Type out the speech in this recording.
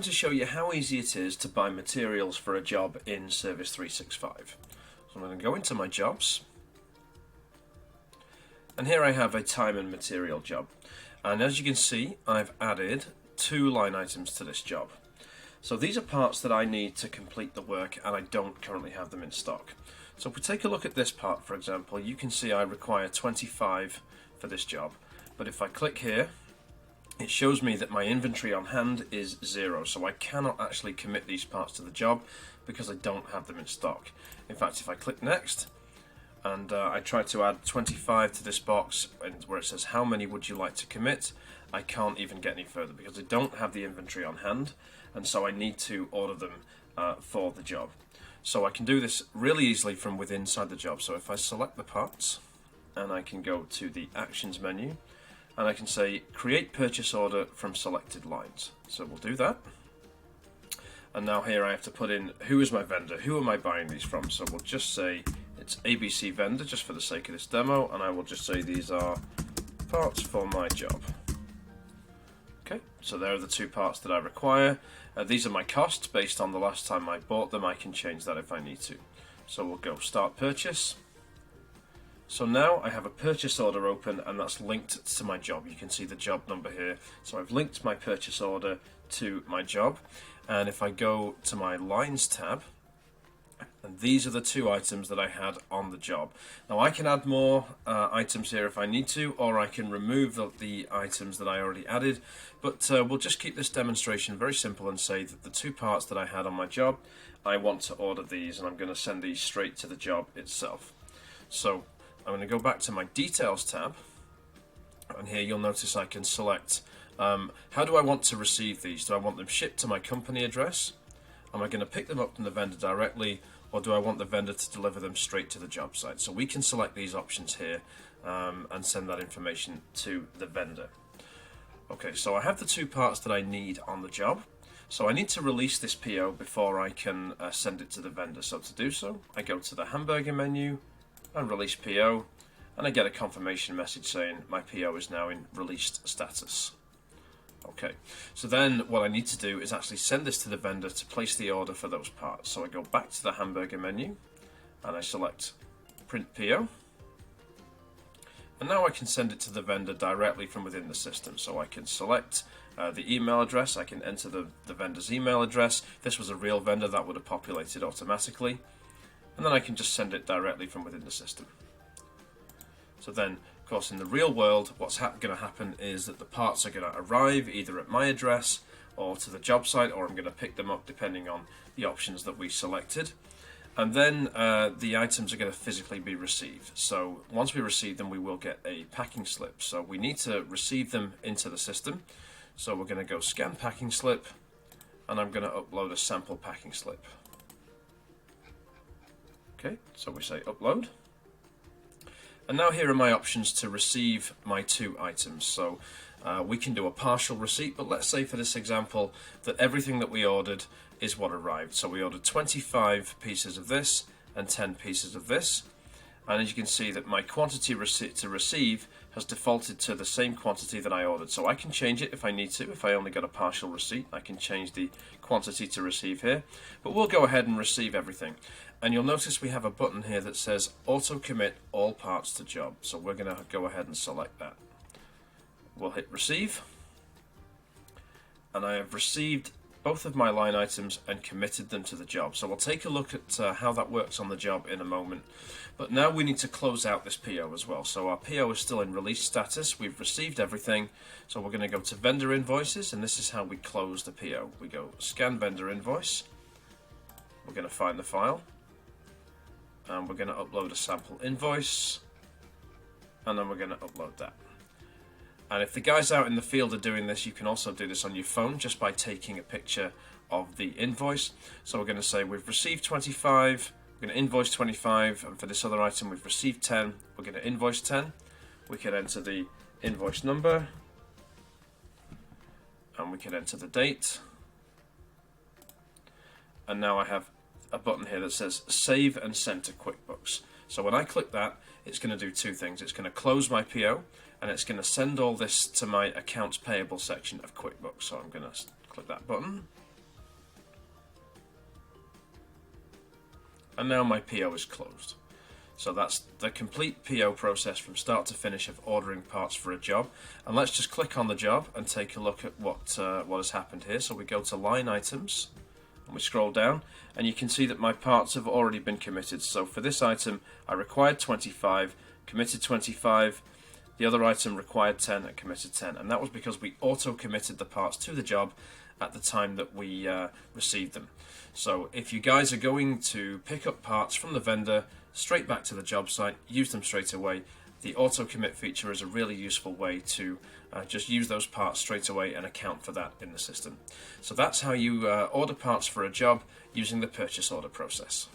to show you how easy it is to buy materials for a job in Service 365. So I'm going to go into my jobs, and here I have a time and material job, and as you can see I've added 2 line items to this job. So these are parts that I need to complete the work and I don't currently have them in stock. So if we take a look at this part, for example, you can see I require 25 for this job, but if I click here it shows me that my inventory on hand is 0, so I cannot actually commit these parts to the job because I don't have them in stock. In fact, if I click next and I try to add 25 to this box and where it says how many would you like to commit, I can't even get any further because I don't have the inventory on hand, and so I need to order them for the job. So I can do this really easily from within inside the job. So if I select the parts and I can go to the actions menu and I can say create purchase order from selected lines. So we'll do that. And now here I have to put in who is my vendor, who am I buying these from. So we'll just say it's ABC vendor just for the sake of this demo, and I will just say these are parts for my job. Okay, so there are the 2 parts that I require. These are my costs based on the last time I bought them. I can change that if I need to. So we'll go start purchase. So now I have a purchase order open and that's linked to my job. You can see the job number here. So I've linked my purchase order to my job. And if I go to my lines tab, and these are the 2 items that I had on the job. Now I can add more items here if I need to, or I can remove the items that I already added, but we'll just keep this demonstration very simple and say that the 2 parts that I had on my job, I want to order these, and I'm going to send these straight to the job itself. So I'm going to go back to my details tab, and here you'll notice I can select how do I want to receive these. Do I want them shipped to my company address? Am I going to pick them up from the vendor directly, or do I want the vendor to deliver them straight to the job site? So we can select these options here and send that information to the vendor. Okay, so I have the 2 parts that I need on the job. So I need to release this PO before I can send it to the vendor. So to do so, I go to the hamburger menu and release PO, and I get a confirmation message saying my PO is now in released status. Okay, so then what I need to do is actually send this to the vendor to place the order for those parts. So I go back to the hamburger menu and I select print PO, and now I can send it to the vendor directly from within the system. So I can select the email address, I can enter the vendor's email address. If this was a real vendor, that would have populated automatically, and then I can just send it directly from within the system. So then, of course, in the real world, what's going to happen is that the parts are going to arrive either at my address or to the job site, or I'm going to pick them up depending on the options that we selected. And then the items are going to physically be received. So once we receive them, we will get a packing slip. So we need to receive them into the system. So we're going to go scan packing slip, and I'm going to upload a sample packing slip. Okay, so we say upload. And now here are my options to receive my 2 items. So we can do a partial receipt, but let's say for this example that everything that we ordered is what arrived. So we ordered 25 pieces of this and 10 pieces of this. And as you can see that my quantity to receive has defaulted to the same quantity that I ordered. So I can change it if I need to. If I only got a partial receipt, I can change the quantity to receive here. But we'll go ahead and receive everything. And you'll notice we have a button here that says auto commit all parts to job. So we're going to go ahead and select that. We'll hit receive. And I have received both of my line items and committed them to the job. So we'll take a look at how that works on the job in a moment. But now we need to close out this PO as well. So our PO is still in release status. We've received everything. So we're going to go to vendor invoices, and this is how we close the PO. We go scan vendor invoice. We're going to find the file, and we're going to upload a sample invoice, and then we're going to upload that. And if the guys out in the field are doing this, you can also do this on your phone just by taking a picture of the invoice. So we're going to say we've received 25, we're going to invoice 25, and for this other item we've received 10, we're going to invoice 10. We can enter the invoice number, and we can enter the date. And now I have a button here that says save and send to QuickBooks. So when I click that, it's going to do 2 things. It's going to close my PO, and it's going to send all this to my accounts payable section of QuickBooks. So I'm going to click that button, and now my PO is closed. So that's the complete PO process from start to finish of ordering parts for a job. And let's just click on the job and take a look at what has happened here. So we go to line items and we scroll down, and you can see that my parts have already been committed. So for this item I required 25, committed 25, the other item required 10 and committed 10, and that was because we auto committed the parts to the job at the time that we received them. So if you guys are going to pick up parts from the vendor straight back to the job site, use them straight away. The auto commit feature is a really useful way to just use those parts straight away and account for that in the system. So that's how you order parts for a job using the purchase order process.